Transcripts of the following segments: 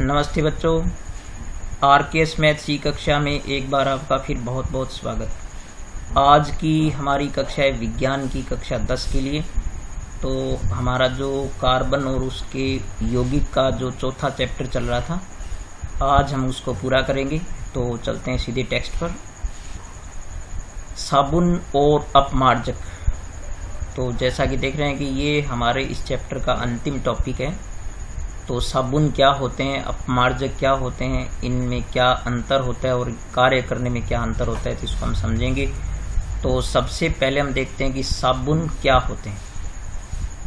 नमस्ते बच्चों, RKS math सी कक्षा में एक बार आपका फिर बहुत बहुत स्वागत। आज की हमारी कक्षा है विज्ञान की कक्षा 10 के लिए। तो हमारा जो कार्बन और उसके यौगिक का जो चौथा चैप्टर चल रहा था, आज हम उसको पूरा करेंगे। तो चलते हैं सीधे टेक्स्ट पर। साबुन और अपमार्जक। तो जैसा कि देख रहे हैं कि ये हमारे इस चैप्टर का अंतिम टॉपिक है। तो साबुन क्या होते हैं, अपमार्जक क्या होते हैं, इनमें क्या अंतर होता है और कार्य करने में क्या अंतर होता है, तो इसको हम समझेंगे। तो सबसे पहले हम देखते हैं कि साबुन क्या होते हैं।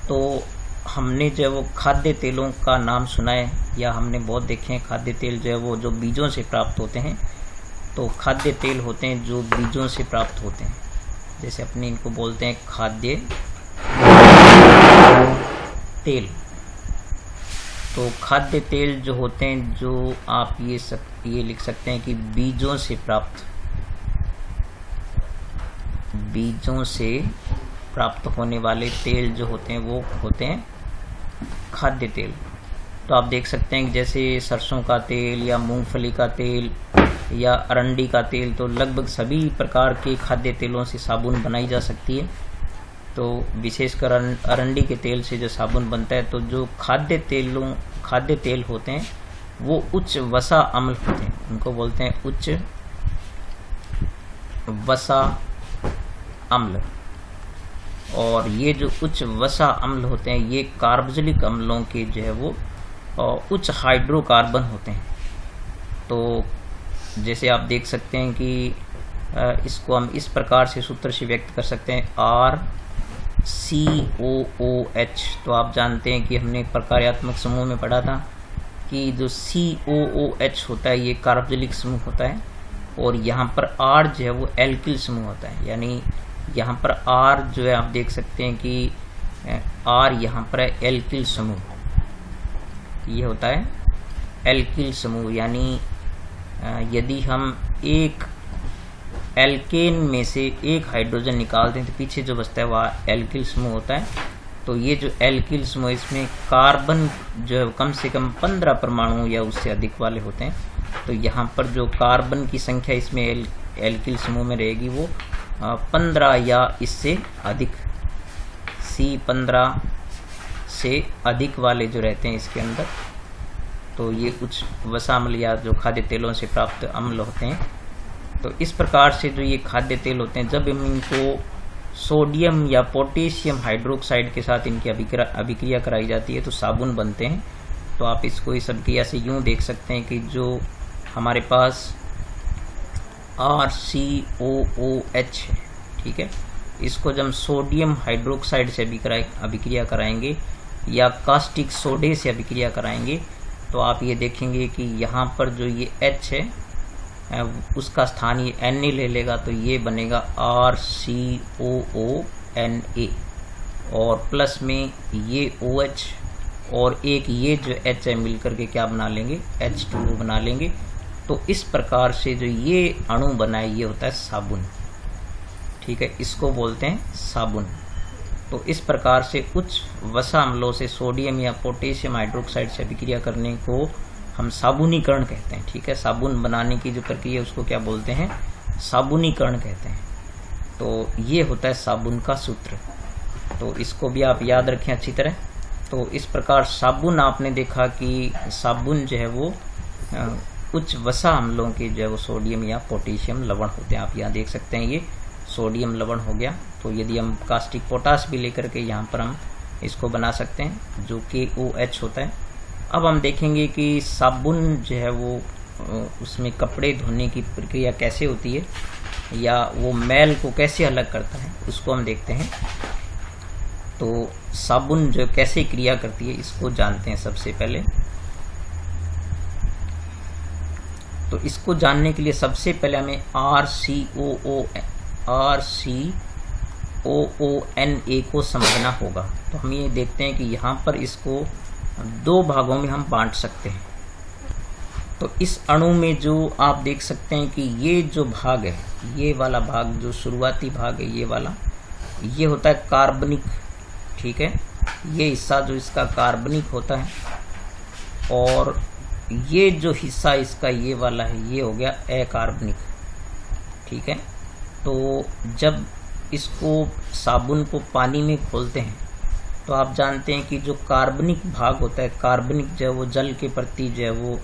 तो हमने जो है वो खाद्य तेलों का नाम सुना है, या हमने बहुत देखे हैं खाद्य तेल जो है वो जो बीजों से प्राप्त होते हैं। तो खाद्य तेल होते हैं जो बीजों से प्राप्त होते हैं, जैसे अपने इनको बोलते हैं खाद्य तेल। तो खाद्य तेल जो होते हैं, जो आप ये लिख सकते हैं कि बीजों से प्राप्त होने वाले तेल जो होते हैं वो होते हैं खाद्य तेल। तो आप देख सकते हैं कि जैसे सरसों का तेल या मूंगफली का तेल या अरंडी का तेल, तो लगभग सभी प्रकार के खाद्य तेलों से साबुन बनाई जा सकती है। तो विशेषकर अरंडी के तेल से जो साबुन बनता है, तो जो खाद्य तेल होते हैं वो उच्च वसा अम्ल होते हैं, उनको बोलते हैं उच्च वसा अम्ल। और ये जो उच्च वसा अम्ल होते हैं, ये कार्बोक्सिलिक अम्लों के जो है वो उच्च हाइड्रोकार्बन होते हैं। तो जैसे आप देख सकते हैं कि इसको हम इस प्रकार से सूत्र से व्यक्त कर सकते हैं, RCOOH। तो आप जानते हैं कि हमने प्रकार्यात्मक समूह में पढ़ा था कि जो COOH होता है ये कार्बोक्सिलिक समूह होता है, और यहाँ पर R जो है वो एल्किल समूह होता है। यानी यहाँ पर R जो है आप देख सकते हैं कि R यहाँ पर है एल्किल समूह, ये होता है एल्किल समूह। यानी यदि हम एक एल्केन में से एक हाइड्रोजन निकाल दें तो पीछे जो बचता है वह एल्किल समूह होता है। तो ये जो एल्किल समूह, इसमें कार्बन जो है कम से कम 15 परमाणु या उससे अधिक वाले होते हैं। तो यहाँ पर जो कार्बन की संख्या इसमें एल्किल समूह में रहेगी वो 15 या इससे अधिक, C15 से अधिक वाले जो रहते हैं इसके अंदर। तो ये कुछ वसा अम्ल या जो खाद्य तेलों से प्राप्त अम्ल होते हैं। तो इस प्रकार से जो ये खाद्य तेल होते हैं, जब हम इनको सोडियम या पोटेशियम हाइड्रोक्साइड के साथ इनकी अभिक्रिया कराई जाती है तो साबुन बनते हैं। तो आप इसको इस अभिक्रिया से यूं देख सकते हैं कि जो हमारे पास RCOOH है, ठीक है, इसको जब हम सोडियम हाइड्रोक्साइड से अभिक्रिया कराएंगे या कास्टिक सोडे से अभिक्रिया कराएंगे, तो आप ये देखेंगे कि यहाँ पर जो ये H है उसका स्थान ये Na ले लेगा, तो ये बनेगा RCOONA, और प्लस में ये OH और एक ये जो H है मिलकर के क्या बना लेंगे, H2O बना लेंगे। तो इस प्रकार से जो ये अणु बना है ये होता है साबुन, ठीक है, इसको बोलते हैं साबुन। तो इस प्रकार से उच्च वसा अम्लों से सोडियम या पोटेशियम हाइड्रोक्साइड से अभिक्रिया करने को हम साबुनीकरण कहते हैं, ठीक है। साबुन बनाने की जो प्रक्रिया है उसको क्या बोलते हैं, साबुनीकरण कहते हैं। तो ये होता है साबुन का सूत्र। तो इसको भी आप याद रखें अच्छी तरह। तो इस प्रकार साबुन, आपने देखा कि साबुन जो है वो उच्च वसा अम्लों के जो है वो सोडियम या पोटेशियम लवण होते हैं। आप यहाँ देख सकते हैं ये सोडियम लवण हो गया। तो यदि हम कास्टिक पोटास भी लेकर के यहाँ पर हम इसको बना सकते हैं जो KOH होता है। अब हम देखेंगे कि साबुन जो है वो उसमें कपड़े धोने की प्रक्रिया कैसे होती है, या वो मैल को कैसे अलग करता है, उसको हम देखते हैं। तो साबुन जो कैसे क्रिया करती है इसको जानते हैं सबसे पहले। तो इसको जानने के लिए सबसे पहले हमें RCOONA को समझना होगा। तो हम ये देखते हैं कि यहाँ पर इसको दो भागों में हम बांट सकते हैं। तो इस अणु में जो आप देख सकते हैं कि ये जो भाग है, ये वाला भाग जो शुरुआती भाग है, ये वाला, ये होता है कार्बनिक, ठीक है। ये हिस्सा जो इसका कार्बनिक होता है, और ये जो हिस्सा इसका ये वाला है, ये हो गया अकार्बनिक। ठीक है, तो जब इसको साबुन को पानी में घोलते हैं तो आप जानते हैं कि जो कार्बनिक भाग होता है, कार्बनिक जो है वो जल के प्रति जो है वो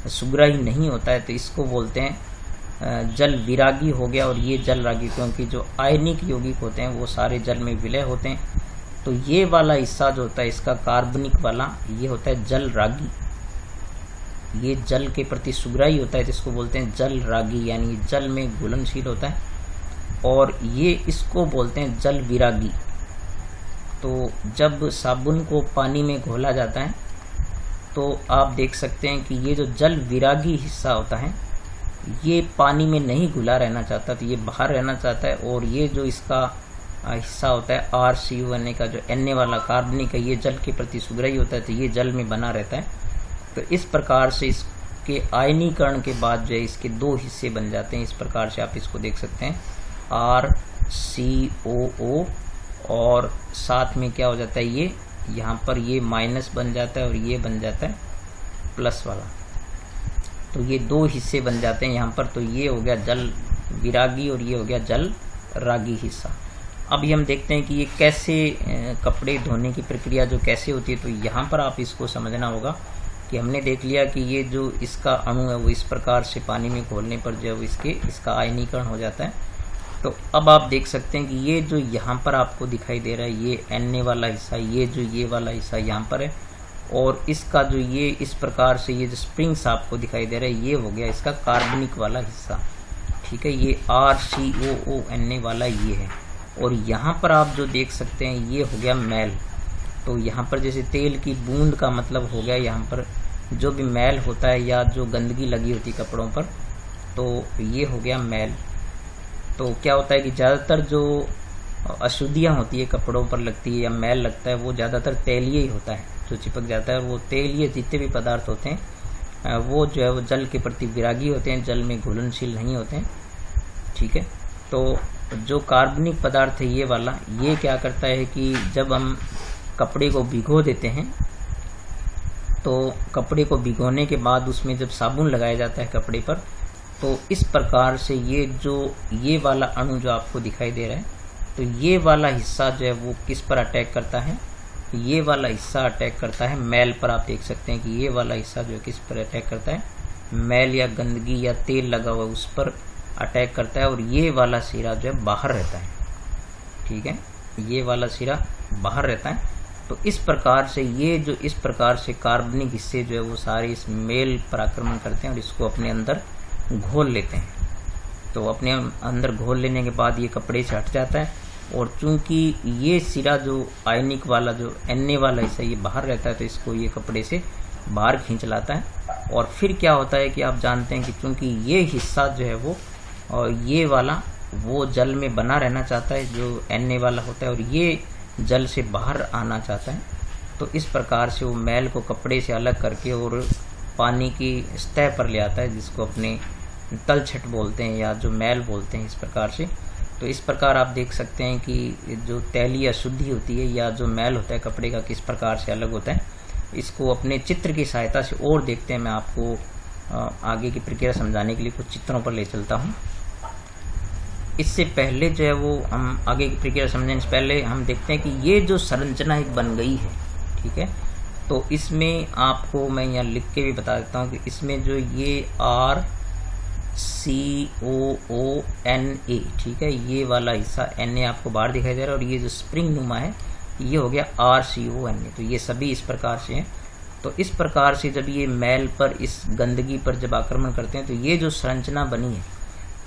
सुग्राही नहीं होता है, तो इसको बोलते हैं जल विरागी हो गया, और ये जल रागी, क्योंकि जो आयनिक यौगिक होते हैं वो सारे जल में विलय होते हैं। तो ये वाला हिस्सा जो होता है इसका कार्बनिक वाला, ये होता है जल रागी, ये जल के प्रति सुग्राही होता है, जिसको बोलते हैं जल रागी, यानी जल में घुलनशील होता है। और ये इसको बोलते हैं जल विरागी। तो जब साबुन को पानी में घोला जाता है तो आप देख सकते हैं कि ये जो जल विरागी हिस्सा होता है ये पानी में नहीं घुला रहना चाहता, तो ये बाहर रहना चाहता है। और ये जो इसका हिस्सा होता है RCONA का, जो Na वाला कार्बनिक है, ये जल के प्रति सुग्राही होता है, तो ये जल में बना रहता है। तो इस प्रकार से इसके आयनीकरण के बाद जो है इसके दो हिस्से बन जाते हैं। इस प्रकार से आप इसको देख सकते हैं RCOO, और साथ में क्या हो जाता है, ये यहाँ पर ये माइनस बन जाता है और ये बन जाता है प्लस वाला, तो ये दो हिस्से बन जाते हैं यहाँ पर। तो ये हो गया जल विरागी और ये हो गया जल रागी हिस्सा। अभी हम देखते हैं कि ये कैसे कपड़े धोने की प्रक्रिया जो कैसे होती है। तो यहाँ पर आप इसको समझना होगा कि हमने देख लिया कि ये जो इसका अणु है वो इस प्रकार से पानी में घोलने पर जो इसका आयनीकरण हो जाता है। तो अब आप देख सकते हैं कि ये जो यहाँ पर आपको दिखाई दे रहा है ये Na वाला हिस्सा, ये वाला हिस्सा यहाँ पर है, और इसका जो ये इस प्रकार से ये जो स्प्रिंग्स आपको दिखाई दे रहा है ये हो गया इसका कार्बनिक वाला हिस्सा। ठीक है, ये RCOONA वाला ये है। और यहाँ पर आप जो देख सकते हैं ये हो गया मैल। तो यहाँ पर जैसे तेल की बूंद का मतलब हो गया, यहाँ पर जो भी मैल होता है या जो गंदगी लगी होती है कपड़ों पर, तो ये हो गया मैल। तो क्या होता है कि ज़्यादातर जो अशुद्धियाँ होती है कपड़ों पर लगती है या मैल लगता है वो ज़्यादातर तेलीय ही होता है जो चिपक जाता है। और वो तेलीय जितने भी पदार्थ होते हैं वो जो है वो जल के प्रति विरागी होते हैं, जल में घुलनशील नहीं होते हैं। ठीक है, तो जो कार्बनिक पदार्थ है ये वाला, ये क्या करता है कि जब हम कपड़े को भिगो देते हैं तो कपड़े को भिगोने के बाद उसमें जब साबुन लगाया जाता है कपड़े पर, तो इस प्रकार से ये वाला अणु जो आपको दिखाई दे रहा है, तो ये वाला हिस्सा जो है वो किस पर अटैक करता है, ये वाला हिस्सा अटैक करता है मैल पर। आप देख सकते हैं कि ये वाला हिस्सा जो है किस पर अटैक करता है, मैल या गंदगी या तेल लगा हुआ उस पर अटैक करता है, और ये वाला सिरा जो है बाहर रहता है। ठीक है, ये वाला सिरा बाहर रहता है। तो इस प्रकार से ये जो इस प्रकार से कार्बनिक हिस्से जो है वो सारे इस मेल पर आक्रमण करते हैं और इसको अपने अंदर घोल लेते हैं। तो अपने अंदर घोल लेने के बाद ये कपड़े से हट जाता है, और चूंकि ये सिरा जो आयनिक वाला जो Na वाला हिस्सा ये बाहर रहता है, तो इसको ये कपड़े से बाहर खींच लाता है। और फिर क्या होता है कि आप जानते हैं कि चूंकि ये हिस्सा जो है वो और ये वाला वो जल में बना रहना चाहता है जो Na वाला होता है, और ये जल से बाहर आना चाहता है। तो इस प्रकार से वो मैल को कपड़े से अलग करके और पानी की सतह पर ले आता है, जिसको अपने तलछट बोलते हैं या जो मैल बोलते हैं इस प्रकार से। तो इस प्रकार आप देख सकते हैं कि जो तैलीय अशुद्धि होती है या जो मैल होता है कपड़े का किस प्रकार से अलग होता है। इसको अपने चित्र की सहायता से और देखते हैं। मैं आपको आगे की प्रक्रिया समझाने के लिए कुछ चित्रों पर ले चलता हूँ। इससे पहले जो है वो हम आगे की प्रक्रिया समझने से पहले हम देखते हैं कि ये जो संरचना एक बन गई है, ठीक है, तो इसमें आपको मैं यहाँ लिख के भी बता देता हूँ कि इसमें जो ये RCOONA, ठीक है, ये वाला हिस्सा Na आपको बाहर दिखाई दे रहा है, और ये जो स्प्रिंग नुमा है ये हो गया RCONA। तो ये सभी इस प्रकार से हैं। तो इस प्रकार से जब ये मैल पर इस गंदगी पर जब आक्रमण करते हैं तो ये जो संरचना बनी है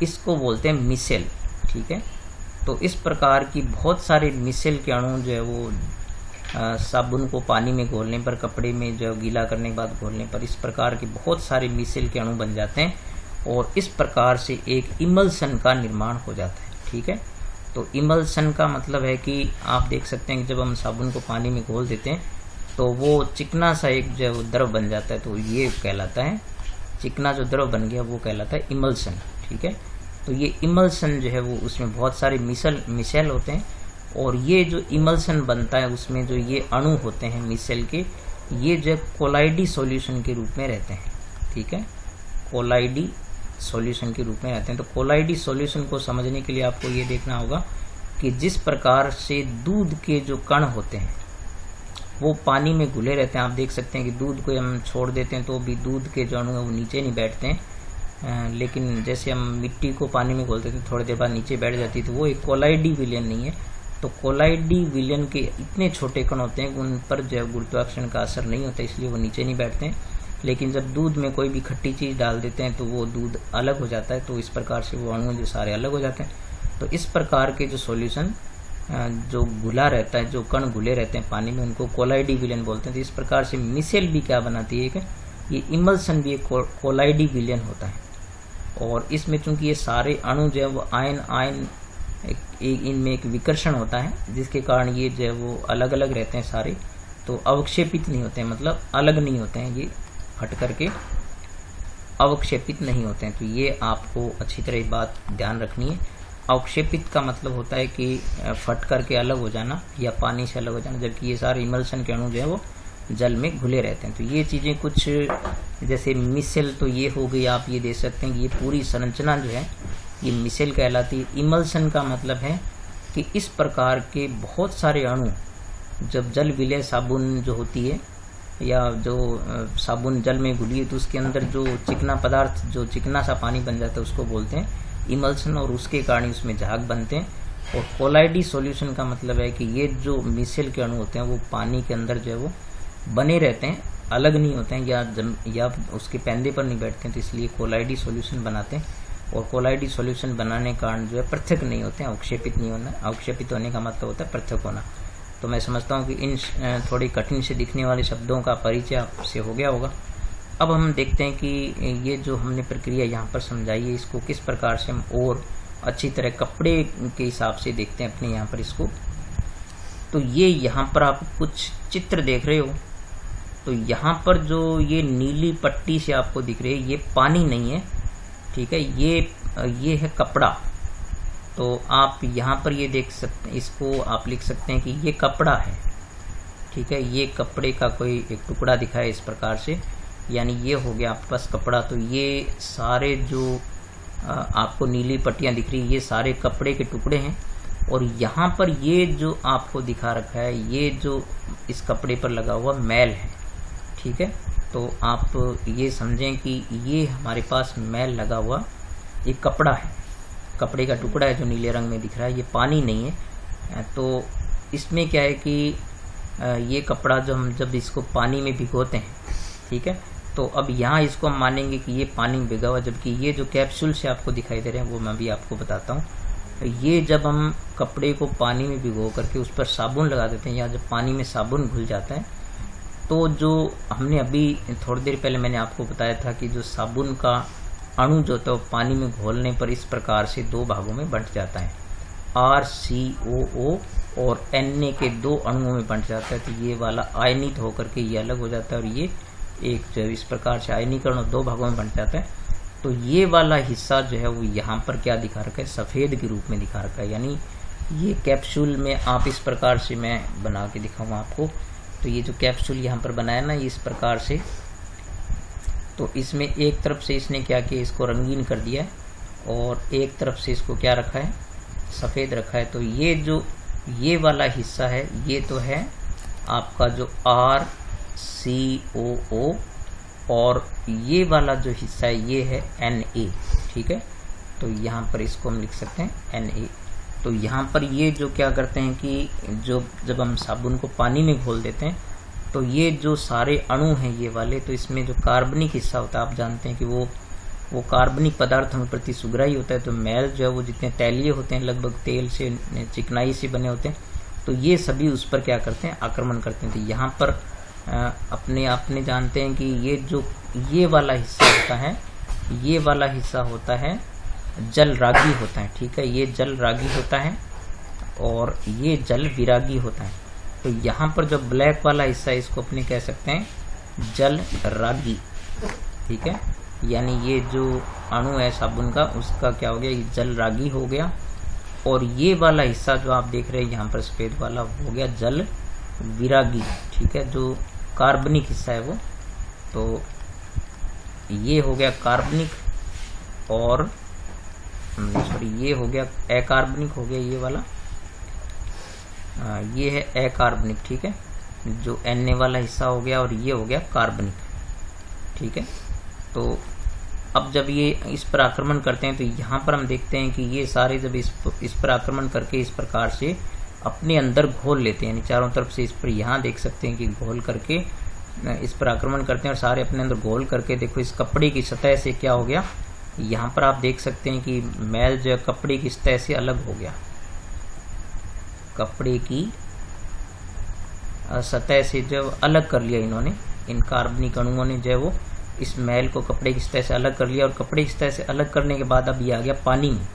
इसको बोलते हैं मिसेल। ठीक है, तो इस प्रकार की बहुत सारे मिसेल के अणु जो है वो साबुन को पानी में घोलने पर, कपड़े में जो गीला करने के बाद घोलने पर इस प्रकार के बहुत सारे मिसेल के अणु बन जाते हैं, और इस प्रकार से एक इमल्सन का निर्माण हो जाता है। ठीक है, तो इमल्सन का मतलब है कि आप देख सकते हैं कि जब हम साबुन को पानी में घोल देते हैं तो वो चिकना सा एक जो है द्रव बन जाता है, तो ये कहलाता है, चिकना जो द्रव बन गया वो कहलाता है इमल्सन। ठीक है, तो ये इमल्सन जो है वो उसमें बहुत सारे मिसेल होते हैं, और ये जो इमल्सन बनता है उसमें जो ये अणु होते हैं मिसेल के, ये जो कोलाइडी सॉल्यूशन के रूप में रहते हैं। ठीक है, कोलाइडी सॉल्यूशन के रूप में रहते हैं। तो कोलाइडी सॉल्यूशन को समझने के लिए आपको ये देखना होगा कि जिस प्रकार से दूध के जो कण होते हैं वो पानी में घुले रहते हैं। आप देख सकते हैं कि दूध को हम छोड़ देते हैं तो भी दूध के जो अणु है वो नीचे नहीं बैठते हैं, लेकिन जैसे हम मिट्टी को पानी में घोलते थे थोड़ी देर बाद नीचे बैठ जाती, तो वो एक कोलाइडी विलयन नहीं है। तो कोलाइडी विलयन के इतने छोटे कण होते हैं कि उन पर जो गुरुत्वाकर्षण का असर नहीं होता, इसलिए वो नीचे नहीं बैठते हैं। लेकिन जब दूध में कोई भी खट्टी चीज़ डाल देते हैं तो वो दूध अलग हो जाता है, तो इस प्रकार से वो अणु जो सारे अलग हो जाते हैं। तो इस प्रकार के जो सॉल्यूशन जो घुला रहता है, जो कण घुले रहते हैं पानी में, उनको कोलाइडी विलयन बोलते हैं। तो इस प्रकार से मिसेल भी क्या बनाती है कि ये इमल्सन भी एक कोलाइडी विलयन होता है। और इसमें चूंकि ये सारे अणु जो है वो आयन इनमें एक विकर्षण होता है, जिसके कारण ये जो है वो अलग अलग रहते हैं सारे, तो अवक्षेपित नहीं होते हैं, मतलब अलग नहीं होते हैं, ये हट करके अवक्षेपित नहीं होते हैं। तो ये आपको अच्छी तरह बात ध्यान रखनी है। अवक्षेपित का मतलब होता है कि फट करके अलग हो जाना या पानी से अलग हो जाना, जबकि ये सारे इमल्सन के अणु जो है वो जल में घुले रहते हैं। तो ये चीज़ें कुछ जैसे मिसेल, तो ये हो गई, आप ये देख सकते हैं कि ये पूरी संरचना जो है ये मिसेल कहलाती है। इमल्सन का मतलब है कि इस प्रकार के बहुत सारे अणु जब जल विलय साबुन जो होती है या जो साबुन जल में घुली है तो उसके अंदर जो चिकना पदार्थ, जो चिकना सा पानी बन जाता है उसको बोलते हैं इमल्सन, और उसके कारण उसमें झाग बनते हैं। और कोलाइडी सॉल्यूशन का मतलब है कि ये जो मिसेल के अणु होते हैं वो पानी के अंदर जो है वो बने रहते हैं, अलग नहीं होते हैं या उसके पैंदे पर नहीं बैठते हैं, तो इसलिए कोलाइडी सॉल्यूशन बनाते हैं। और कोलाइडी सॉल्यूशन बनाने के कारण जो है पृथक नहीं होते हैं, अवक्षेपित नहीं होना। अवक्षेपित होने का मतलब होता है पृथक होना। तो मैं समझता हूँ कि इन थोड़ी कठिन से दिखने वाले शब्दों का परिचय आपसे हो गया होगा। अब हम देखते हैं कि ये जो हमने प्रक्रिया यहाँ पर समझाई है इसको किस प्रकार से हम और अच्छी तरह कपड़े के हिसाब से देखते हैं अपने यहाँ पर इसको। तो ये यहाँ पर आप कुछ चित्र देख रहे हो, तो यहाँ पर जो ये नीली पट्टी से आपको दिख रही है ये पानी नहीं है, ठीक है, ये है कपड़ा। तो आप यहाँ पर ये देख सकते हैं, इसको आप लिख सकते हैं कि ये कपड़ा है, ठीक है, ये कपड़े का कोई एक टुकड़ा दिखा है इस प्रकार से, यानी ये हो गया आपके पास कपड़ा। तो ये सारे जो आपको नीली पट्टियाँ दिख रही है ये सारे कपड़े के टुकड़े हैं। और यहाँ पर ये जो आपको दिखा रखा है ये जो इस कपड़े पर लगा हुआ मैल है, ठीक है। तो आप ये समझें कि ये हमारे पास मैल लगा हुआ एक कपड़ा है, कपड़े का टुकड़ा है जो नीले रंग में दिख रहा है, ये पानी नहीं है। तो इसमें क्या है कि ये कपड़ा जो हम जब इसको पानी में भिगोते हैं, ठीक है, तो अब यहाँ इसको हम मानेंगे कि ये पानी में भिगा हुआ, जबकि ये जो कैप्सूल से आपको दिखाई दे रहे हैं वो मैं भी आपको बताता हूँ। ये जब हम कपड़े को पानी में भिगो करके उस पर साबुन लगा देते हैं या जब पानी में साबुन घुल जाता है, तो जो हमने अभी थोड़ी देर पहले मैंने आपको बताया था कि जो साबुन का अणु जो होता है वो पानी में घोलने पर इस प्रकार से दो भागों में बंट जाता है, RCOO और Na के दो अणुओं में बंट जाता है। तो ये वाला आयनित होकर के ये अलग हो जाता है और ये एक जो इस प्रकार से आयनीकरण दो भागों में बंट जाता है। तो ये वाला हिस्सा जो है वो यहाँ पर क्या दिखा रखा है, सफ़ेद के रूप में दिखा रखा है, यानी ये कैप्सूल में आप इस प्रकार से मैं बना के दिखाऊंगा आपको। तो ये जो कैप्सूल यहाँ पर बनाया ना इस प्रकार से, तो इसमें एक तरफ से इसने क्या किया, इसको रंगीन कर दिया है और एक तरफ से इसको क्या रखा है, सफ़ेद रखा है। तो ये जो ये वाला हिस्सा है ये तो है आपका जो RCOO और ये वाला जो हिस्सा है ये है Na, ठीक है। तो यहाँ पर इसको हम लिख सकते हैं Na। तो यहाँ पर ये जो क्या करते हैं कि जब हम साबुन को पानी में घोल देते हैं तो ये जो सारे अणु हैं ये वाले, तो इसमें जो कार्बनिक हिस्सा होता है आप जानते हैं कि वो कार्बनिक पदार्थ हम प्रति सुग्राही होता है। तो मैल जो है वो जितने तैलीय होते हैं लगभग तेल से चिकनाई से बने होते हैं, तो ये सभी उस पर क्या करते हैं, आक्रमण करते हैं। तो यहाँ पर अपने जानते हैं कि ये वाला हिस्सा होता है, ये वाला हिस्सा होता है जल रागी होता है, ठीक है, ये जल रागी होता है और ये जल विरागी होता है। तो यहाँ पर जो ब्लैक वाला हिस्सा है इसको अपने कह सकते हैं जल रागी, ठीक है, यानी ये जो अणु है साबुन का उसका क्या हो गया, ये जल रागी हो गया। और ये वाला हिस्सा जो आप देख रहे हैं यहाँ पर सफेद वाला हो गया जल विरागी, ठीक है, जो कार्बनिक हिस्सा है वो। तो ये हो गया कार्बनिक और सॉरी ये हो गया अकार्बनिक हो गया ये वाला, ये है अकार्बनिक, ठीक है, जो Na वाला हिस्सा हो गया, और ये हो गया कार्बनिक, ठीक है। तो अब जब ये इस पर आक्रमण करते हैं तो यहाँ पर हम देखते हैं कि ये सारे जब इस पर आक्रमण करके इस प्रकार से अपने अंदर घोल लेते हैं, यानी चारों तरफ से इस पर यहाँ देख सकते हैं कि घोल करके इस पर आक्रमण करते हैं और सारे अपने अंदर घोल करके देखो इस कपड़े की सतह से क्या हो गया, यहाँ पर आप देख सकते हैं कि मैल जो कपड़े की सतह से अलग हो गया, कपड़े की सतह से जब अलग कर लिया इन्होंने, इन कार्बनिक अणुओं ने जो वो इस मैल को कपड़े की सतह से अलग कर लिया, और कपड़े की सतह से अलग करने के बाद अब ये आ गया पानी में।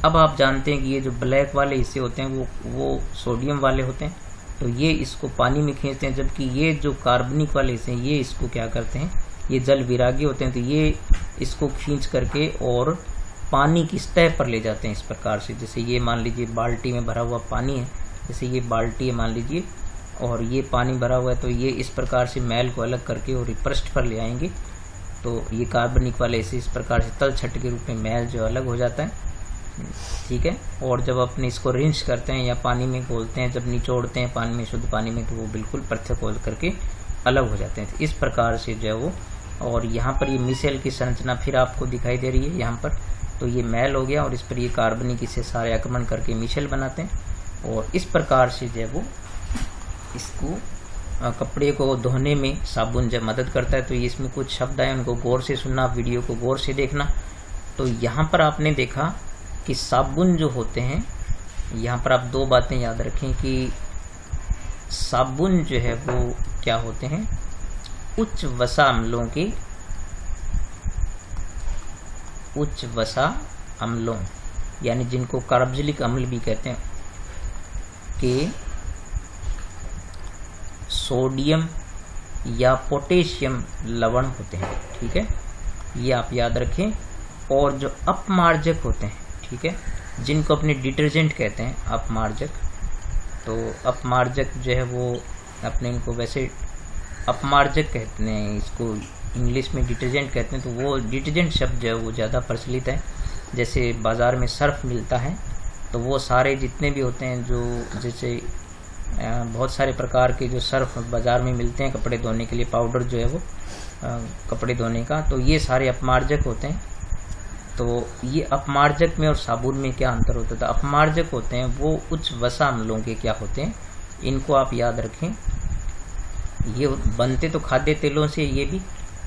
अब आप जानते हैं कि ये जो ब्लैक वाले हिस्से होते हैं वो सोडियम वाले होते हैं, तो ये इसको पानी में खींचते हैं, जबकि ये जो कार्बनिक वाले हिस्से हैं ये इसको क्या करते हैं, ये जल विरागी होते हैं, तो ये इसको खींच करके और पानी की सतह पर ले जाते हैं इस प्रकार से। जैसे ये मान लीजिए बाल्टी में भरा हुआ पानी है, जैसे ये बाल्टी है मान लीजिए, और ये पानी भरा हुआ है, तो ये इस प्रकार से मैल को अलग करके और पृष्ठ पर ले आएंगे, तो ये कार्बनिक वाले से इस प्रकार से तल छट के रूप में मैल जो अलग हो जाता है, ठीक है। और जब अपने इसको रिंच करते हैं या पानी में घोलते हैं, जब निचोड़ते हैं पानी में, शुद्ध पानी में, तो वो बिल्कुल पृथक हो करके अलग हो जाते हैं। तो इस प्रकार से जो है वो, और यहाँ पर ये मिसेल की संरचना फिर आपको दिखाई दे रही है यहाँ पर, तो ये मैल हो गया और इस पर ये कार्बनिक इसे सारे आक्रमण करके मिसेल बनाते हैं, और इस प्रकार से जो है वो इसको कपड़े को धोने में साबुन जब मदद करता है। तो ये इसमें कुछ शब्द आए, उनको गौर से सुनना, वीडियो को गौर से देखना। तो यहाँ पर आपने देखा कि साबुन जो होते हैं, यहाँ पर आप दो बातें याद रखें कि साबुन जो है वो क्या होते हैं, उच्च वसा अम्लों यानी जिनको कार्बोक्सिलिक अम्ल भी कहते हैं, के सोडियम या पोटेशियम लवण होते हैं, ठीक है, ये आप याद रखें। और जो अपमार्जक होते हैं, ठीक है, जिनको अपने डिटर्जेंट कहते हैं अपमार्जक, तो अपमार्जक जो है वो अपने इनको वैसे अपमार्जक कहते हैं, इसको इंग्लिश में डिटर्जेंट कहते हैं। तो वो डिटर्जेंट शब्द जो है वो ज़्यादा प्रचलित है। जैसे बाज़ार में सर्फ मिलता है, तो वो सारे जितने भी होते हैं, जो जैसे बहुत सारे प्रकार के जो सर्फ बाज़ार में मिलते हैं कपड़े धोने के लिए, पाउडर जो है वो कपड़े धोने का, तो ये सारे अपमार्जक होते हैं। तो ये अपमार्जक में और साबुन में क्या अंतर होता था? अपमार्जक होते हैं वो उच्च वसा अम्लों के क्या होते हैं, इनको आप याद रखें। ये बनते तो खाद्य तेलों से ये भी,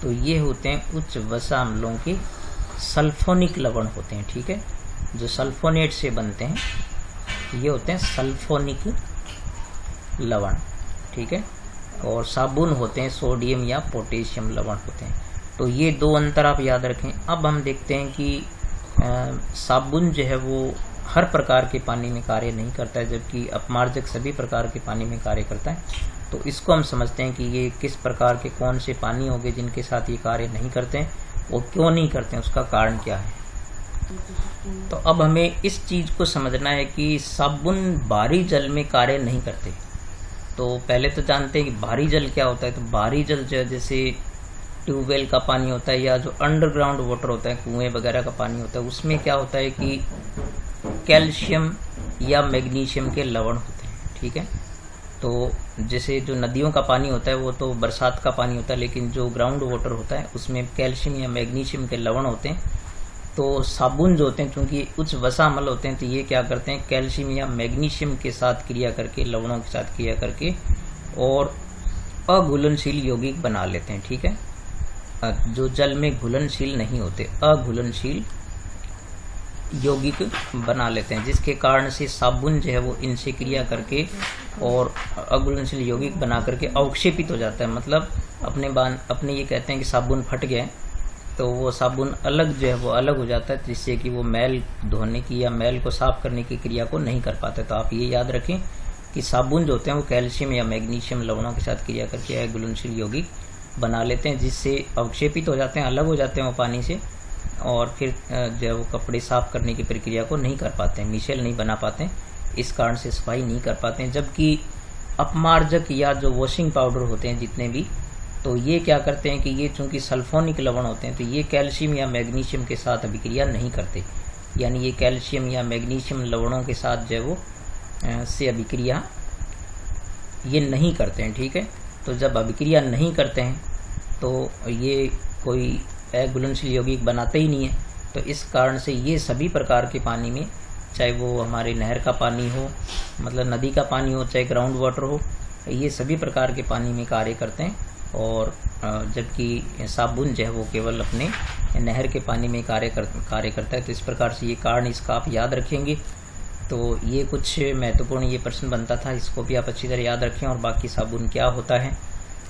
तो ये होते हैं उच्च वसा अम्लों के सल्फोनिक लवण होते हैं, ठीक है, जो सल्फोनेट से बनते हैं, ये होते हैं सल्फोनिक लवण, ठीक है। और साबुन होते हैं सोडियम या पोटेशियम लवण होते हैं। तो ये दो अंतर आप याद रखें। अब हम देखते हैं कि साबुन जो है वो हर प्रकार के पानी में कार्य नहीं करता है, जबकि अपमार्जक सभी प्रकार के पानी में कार्य करता है। तो इसको हम समझते हैं कि ये किस प्रकार के कौन से पानी होंगे जिनके साथ ये कार्य नहीं करते हैं, वो क्यों नहीं करते हैं, उसका कारण क्या है। तो अब हमें इस चीज को समझना है कि साबुन भारी जल में कार्य नहीं करते। तो पहले तो जानते हैं कि भारी जल क्या होता है। तो भारी जल जो जैसे ट्यूबवेल का पानी होता है या जो अंडरग्राउंड वाटर होता है, कुएं वगैरह का पानी होता है, उसमें क्या होता है कि कैल्शियम या मैग्नीशियम के लवण होते हैं, ठीक है। तो जैसे जो नदियों का पानी होता है वो तो बरसात का पानी होता है, लेकिन जो ग्राउंड वाटर होता है उसमें कैल्शियम या मैग्नीशियम के लवण होते हैं। तो साबुन जो होते हैं चूंकि उच्च वसा अम्ल होते हैं, तो ये क्या करते हैं, कैल्शियम या मैग्नीशियम के साथ क्रिया करके, लवणों के साथ क्रिया करके और अघुलनशील यौगिक बना लेते हैं, ठीक है। जो जल में घुलनशील नहीं होते, अघुलनशील यौगिक बना लेते हैं, जिसके कारण से साबुन जो है वो इनसे क्रिया करके और अघुलनशील यौगिक बना करके अवक्षेपित हो जाता है। मतलब अपने ये कहते हैं कि साबुन फट गया, तो वो साबुन अलग जो है वो अलग हो जाता है, जिससे कि वो मैल धोने की या मैल को साफ करने की क्रिया को नहीं कर पाते। तो आप ये याद रखें कि साबुन जो होते हैं वो कैल्शियम या मैग्नीशियम लवणों के साथ क्रिया करके घुलनशील यौगिक बना लेते हैं, जिससे अवक्षेपित हो जाते हैं, अलग हो जाते हैं वो पानी से, और फिर जो है वो कपड़े साफ करने की प्रक्रिया को नहीं कर पाते हैं, मिशेल नहीं बना पाते हैं, इस कारण से सफाई नहीं कर पाते हैं। जबकि अपमार्जक या जो वॉशिंग पाउडर होते हैं जितने भी, तो ये क्या करते हैं कि ये चूंकि सल्फोनिक लवण होते हैं तो ये कैल्शियम या मैग्नीशियम के साथ अभिक्रिया नहीं करते, यानी ये कैल्शियम या मैग्नीशियम लवणों के साथ जो है वो से अभिक्रिया ये नहीं करते हैं। ठीक है, तो जब अभिक्रिया नहीं करते हैं तो ये कोई अघुलनशील यौगिक बनाते ही नहीं है। तो इस कारण से ये सभी प्रकार के पानी में, चाहे वो हमारे नहर का पानी हो, मतलब नदी का पानी हो, चाहे ग्राउंड वाटर हो, ये सभी प्रकार के पानी में कार्य करते हैं। और जबकि साबुन जो है वो केवल अपने नहर के पानी में कार्य करता है। तो इस प्रकार से ये कारण इसका आप याद रखेंगे। तो ये कुछ महत्वपूर्ण ये प्रश्न बनता था, इसको भी आप अच्छी तरह याद रखें। और बाकी साबुन क्या होता है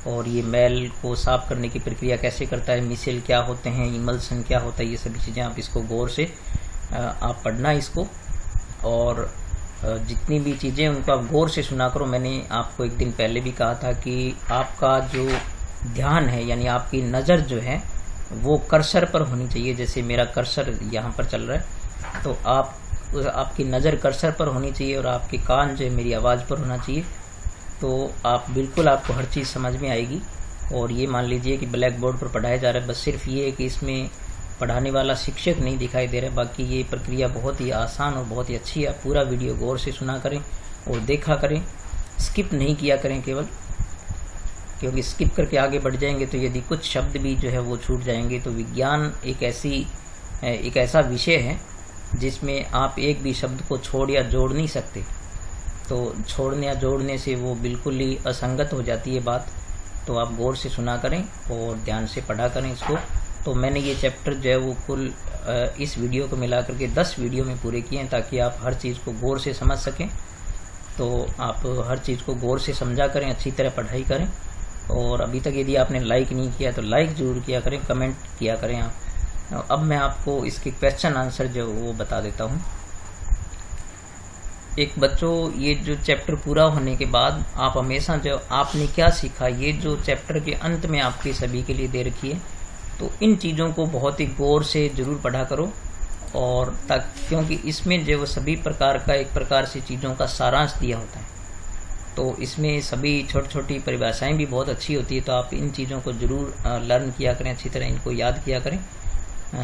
और ये मैल को साफ करने की प्रक्रिया कैसे करता है, मिसेल क्या होते हैं, इमल्सन क्या होता है, ये सभी चीज़ें आप इसको गौर से आप पढ़ना इसको। और जितनी भी चीज़ें उनको आप गौर से सुना करो। मैंने आपको एक दिन पहले भी कहा था कि आपका जो ध्यान है, यानी आपकी नज़र जो है वो कर्सर पर होनी चाहिए। जैसे मेरा कर्सर यहाँ पर चल रहा है, तो आपकी नज़र कर्सर पर होनी चाहिए और आपके कान जो है मेरी आवाज़ पर होना चाहिए। तो आप बिल्कुल, आपको हर चीज़ समझ में आएगी। और ये मान लीजिए कि ब्लैक बोर्ड पर पढ़ाया जा रहा है, बस सिर्फ ये है कि इसमें पढ़ाने वाला शिक्षक नहीं दिखाई दे रहा है। बाकी ये प्रक्रिया बहुत ही आसान और बहुत ही अच्छी है। पूरा वीडियो गौर से सुना करें और देखा करें, स्किप नहीं किया करें केवल, क्योंकि स्किप करके आगे बढ़ जाएंगे तो यदि कुछ शब्द भी जो है वो छूट जाएंगे। तो विज्ञान एक ऐसा विषय है जिसमें आप एक भी शब्द को छोड़ या जोड़ नहीं सकते। तो छोड़ने या जोड़ने से वो बिल्कुल ही असंगत हो जाती है बात। तो आप गौर से सुना करें और ध्यान से पढ़ा करें इसको। तो मैंने ये चैप्टर जो है वो कुल इस वीडियो को मिला करके 10 वीडियो में पूरे किए हैं, ताकि आप हर चीज़ को गौर से समझ सकें। तो आप हर चीज़ को गौर से समझा करें, अच्छी तरह पढ़ाई करें। और अभी तक यदि आपने लाइक नहीं किया तो लाइक ज़रूर किया करें, कमेंट किया करें आप। अब मैं आपको इसके क्वेश्चन आंसर जो वो बता देता हूँ। एक बच्चों, ये जो चैप्टर पूरा होने के बाद आप हमेशा जो आपने क्या सीखा, ये जो चैप्टर के अंत में आपके सभी के लिए दे रखी है, तो इन चीज़ों को बहुत ही गौर से ज़रूर पढ़ा करो। और क्योंकि इसमें जो सभी प्रकार का एक प्रकार से चीज़ों का सारांश दिया होता है, तो इसमें सभी छोटी छोटी परिभाषाएं भी बहुत अच्छी होती है। तो आप इन चीज़ों को ज़रूर लर्न किया करें, अच्छी तरह इनको याद किया करें,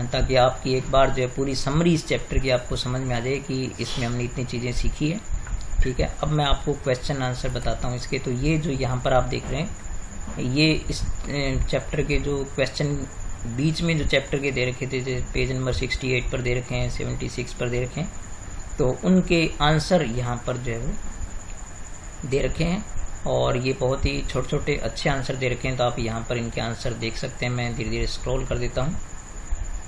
ताकि आपकी एक बार जो है पूरी समरी इस चैप्टर की आपको समझ में आ जाए कि इसमें हमने इतनी चीज़ें सीखी है। ठीक है, अब मैं आपको क्वेश्चन आंसर बताता हूँ इसके। तो ये जो यहाँ पर आप देख रहे हैं, ये इस चैप्टर के जो क्वेश्चन बीच में जो चैप्टर के दे रखे थे, जैसे पेज नंबर 68 पर दे रखे हैं, 76 पर दे रखे हैं, तो उनके आंसर यहाँ पर जो है वो दे रखे हैं। और ये बहुत ही छोटे छोटे अच्छे आंसर दे रखे हैं। तो आप यहाँ पर इनके आंसर देख सकते हैं। मैं धीरे धीरे स्क्रॉल कर देता हूँ।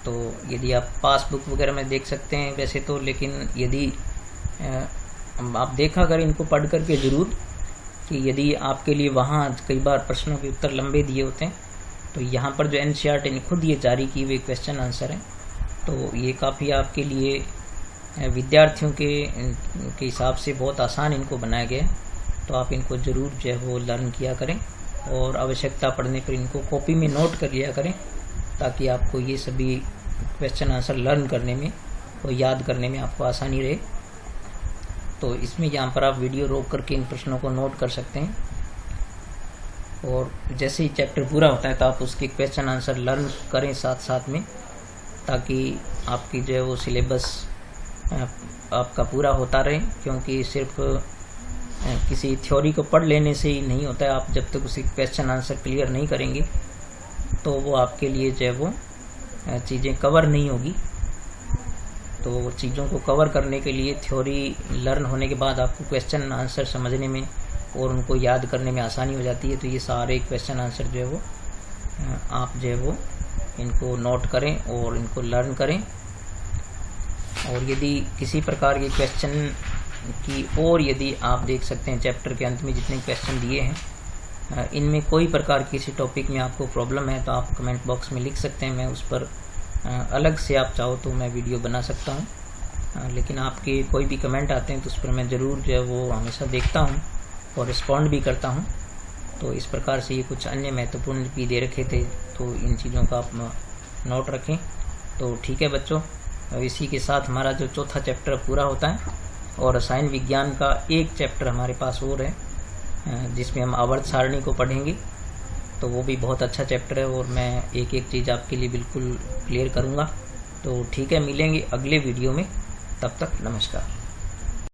तो यदि आप पासबुक वगैरह में देख सकते हैं वैसे तो, लेकिन यदि आप देखा अगर इनको पढ़ करके ज़रूर, कि यदि आपके लिए वहाँ कई बार प्रश्नों के उत्तर लंबे दिए होते हैं, तो यहाँ पर जो NCERT ने खुद ये जारी की हुए क्वेश्चन आंसर हैं, तो ये काफ़ी आपके लिए विद्यार्थियों के हिसाब से बहुत आसान इनको बनाया गया है। तो आप इनको ज़रूर जो है वो लर्न किया करें और आवश्यकता पड़ने पर इनको कॉपी में नोट कर लिया करें, ताकि आपको ये सभी क्वेश्चन आंसर लर्न करने में और याद करने में आपको आसानी रहे। तो इसमें यहाँ पर आप वीडियो रोक करके इन प्रश्नों को नोट कर सकते हैं। और जैसे ही चैप्टर पूरा होता है तो आप उसके क्वेश्चन आंसर लर्न करें साथ साथ में, ताकि आपकी जो है वो सिलेबस आपका पूरा होता रहे। क्योंकि सिर्फ किसी थ्योरी को पढ़ लेने से ही नहीं होता है। आप जब तक उसी क्वेश्चन आंसर क्लियर नहीं करेंगे तो वो आपके लिए जो है वो चीज़ें कवर नहीं होगी। तो चीज़ों को कवर करने के लिए थ्योरी लर्न होने के बाद आपको क्वेश्चन आंसर समझने में और उनको याद करने में आसानी हो जाती है। तो ये सारे क्वेश्चन आंसर जो है वो आप जो है वो इनको नोट करें और इनको लर्न करें। और यदि किसी प्रकार के क्वेश्चन की, और यदि आप देख सकते हैं चैप्टर के अंत में जितने क्वेश्चन दिए हैं, इनमें कोई प्रकार किसी टॉपिक में आपको प्रॉब्लम है तो आप कमेंट बॉक्स में लिख सकते हैं। मैं उस पर अलग से आप चाहो तो मैं वीडियो बना सकता हूं। लेकिन आपके कोई भी कमेंट आते हैं तो उस पर मैं ज़रूर जो है वो हमेशा देखता हूं और रिस्पॉन्ड भी करता हूं। तो इस प्रकार से ये कुछ अन्य महत्वपूर्ण भी दे रखे थे, तो इन चीज़ों का आप नोट रखें। तो ठीक है बच्चों, इसी के साथ हमारा जो चौथा चैप्टर पूरा होता है और रसायन विज्ञान का एक चैप्टर हमारे पास और है, जिसमें हम आवर्त सारणी को पढ़ेंगे। तो वो भी बहुत अच्छा चैप्टर है और मैं एक एक चीज़ आपके लिए बिल्कुल क्लियर करूँगा। तो ठीक है, मिलेंगे अगले वीडियो में, तब तक नमस्कार।